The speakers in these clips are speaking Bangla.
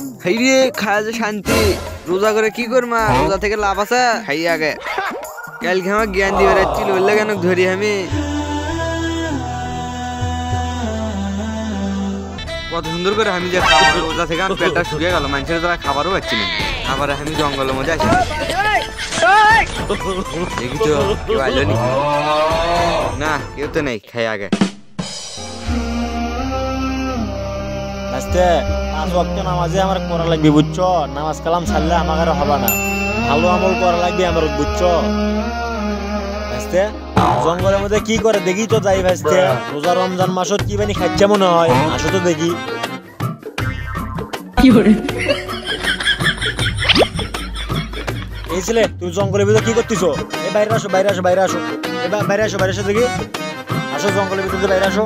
খাইরে খায় যে শান্তি। রোজা করে কি করমা? রোজা থেকে লাভ আছে? খাই আগে কালকে আমার জ্ঞান দিয়ে বেড়াচ্ছিল, বললে কেন ধরি আমি। কত সুন্দর করে আমি যে খাবার রোজা থেকে আমার পেটটা শুকিয়ে গেল, মানুষের দ্বারা খাবারও পাচ্ছি না। আবার আমি জঙ্গলের মধ্যে আছি, দেখি তো কেউ আইলো নি না, কেউ তো নেই। খাই আগে পাঁচ ওয়াক্ত নামাজে আমার করা লাগবে, বুঝছো? নামাজ কালাম ছাড়লে আমার আর হবে না, ভালো আমল করা লাগবে আমার, বুঝছো? জঙ্গলের মধ্যে কি করে দেখি তো যাই ভাইস্তে। রোজা রমজান মাসত কি বানি খাচ্ছে মনে হয়, আসো তো দেখি। এই ছেলে, তুই জঙ্গলের ভিতরে কি করতেছো? এই বাইরে আসো, বাইরে আসো, বাইরে আসো, বাইরে আসো, বাইরে আসো দেখি। আসো জঙ্গলের ভিতরে, বাইরে আসো।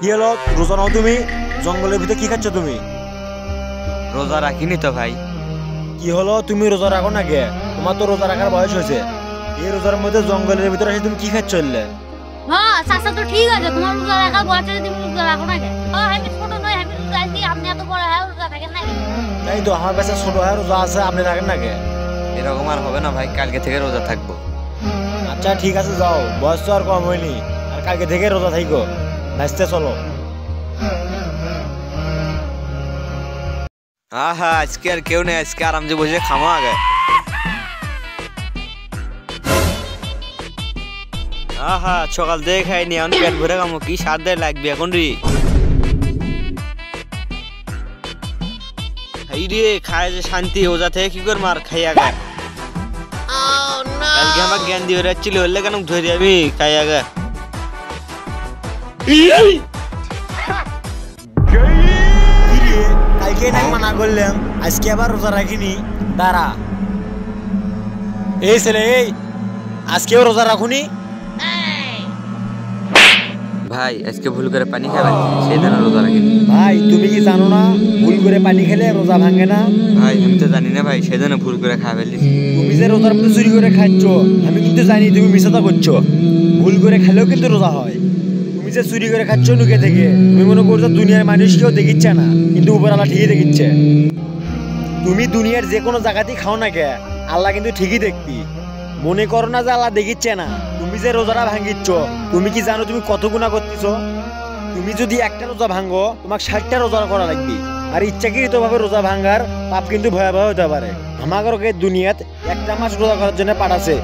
কি হলো, রোজা নাও তুমি? জঙ্গলের ভিতরে কি খাচ্ছ তুমি? রোজা রাখিনি তো ভাই। কি হলো, তুমি রোজা রাখো না কে? তোমার তো রোজা রাখার বয়স হয়েছে। এই রোজার মধ্যে জঙ্গলের ভিতরে এসে তুমি কি খাচ্ছ? হ্যাঁ চাচা তো ঠিক আছে, তোমার রোজা রাখার বয়স হয়েছে, তুমি রোজা রাখো না কে? আমি ছোট নই, আমি রোজা আছি, আপনি এত বড় হয়ে রোজা থাকেন না কে? তাই তো, আমার কাছে ছোট হয়ে রোজা আছে, আপনি থাকেন না কে? এরকম আর হবে না ভাই, কালকে থেকে রোজা থাকবো। আচ্ছা ঠিক আছে, যাও, বয়স তো আর কম হয়নি, আর কালকে থেকে রোজা থাকো। নাচতে চলো। আহা আজকে আর কেউ নেই, আজকে আরামসে বসে খামো আগে। আহা সকাল থেকে খাইনি, এখন পেট ভরে খামো, কি স্বাদ দেয় লাগবে এখন রে। এই রে খায় যে শান্তি, ওজা থেকে কি কর মার খাই আগে। কালকে আমার জ্ঞান দিয়ে বেড়াচ্ছিল, বললে কেন ধরি আমি। খাই আগে কালকে না মানা করলাম, আজকে আবার রোজা রাখিনি। দাঁড়া, এই ছেলে, এই আজকেও রোজা রাখুনি? ভাই আজকে ভুল করে পানি খাই, সেই জন্য রোজা রাখিনি। ভাই তুমি কি জানো না, ভুল করে পানি খেলে রোজা ভাঙে না? ভাই আমি তো জানি না ভাই, সেই জন্য ভুল করে খাই ফেলি। তুমি যে রোজার মধ্যে চুরি করে খাচ্ছ, আমি কিন্তু জানি তুমি মিথ্যা করছো। ভুল করে খেলেও কিন্তু রোজা হয়। তুমি যে চুরি করে খাচ্ছ নুকে থেকে, তুমি মনে করছো দুনিয়ার মানুষ কেউ দেখিচ্ছে না, কিন্তু উপরওয়ালা ঠিকই দেখিচ্ছে। তুমি দুনিয়ার যে কোনো জায়গাতেই খাও না কে, আল্লাহ কিন্তু ঠিকই দেখবি। মনে করো না যে আল্লাহ দেখিচ্ছে না। তুমি যে রোজাটা ভাঙিচ্ছ, তুমি কি জানো তুমি কত গুনাহ করতেছো? তুমি যদি একটা রোজা ভাঙো, তোমাকে 60টা রোজা করা লাগবে। আর ইচ্ছাকৃত ভাবে রোজা ভাঙার পাপ কিন্তু ভয়াবহ হতে পারে। আমাকে দুনিয়াত একটা মাস রোজা করার জন্য পাঠাছে।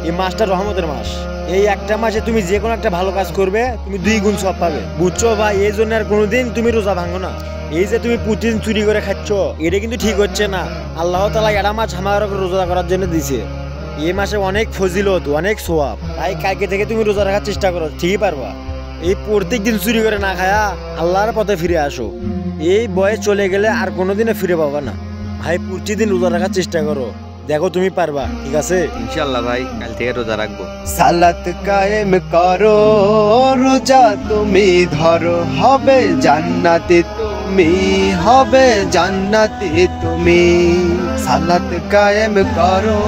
এই মাসটা রহমতের মাস। এই একটা মাসে তুমি যে কোনো একটা ভালো কাজ করবে, তুমি 2 গুণ সওয়াব পাবে, বুঝছো ভাই? এই জন্য আর কোনোদিন তুমি রোজা ভাঙো না। এই যে তুমি প্রতিদিন চুরি করে খাচ্ছ, এটা কিন্তু ঠিক হচ্ছে না। আল্লাহ তাআলা এটা মাস আমাকে রোজা করার জন্য দিয়েছে। এই মাসে অনেক ফজিলত, অনেক সওয়াব। তাই কালকে থেকে তুমি রোজা রাখার চেষ্টা করো, ঠিকই পারবা। এই প্রত্যেক দিন চুরি করে না খায়া আল্লাহর পথে ফিরে আসো। এই বয়স চলে গেলে আর কোনোদিনও ফিরে পাবা না। ভাই প্রতিদিন রোজা রাখার চেষ্টা করো, দেখো তুমি পারবা, ঠিক আছে? ইনশাআল্লাহ ভাই, কাল থেকে রোজা রাখবো। সালাত কায়েম করো, রোজা তুমি ধরো, হবে জান্নাতে তুমি, হবে জান্নাতে তুমি। সালাত কায়েম করো।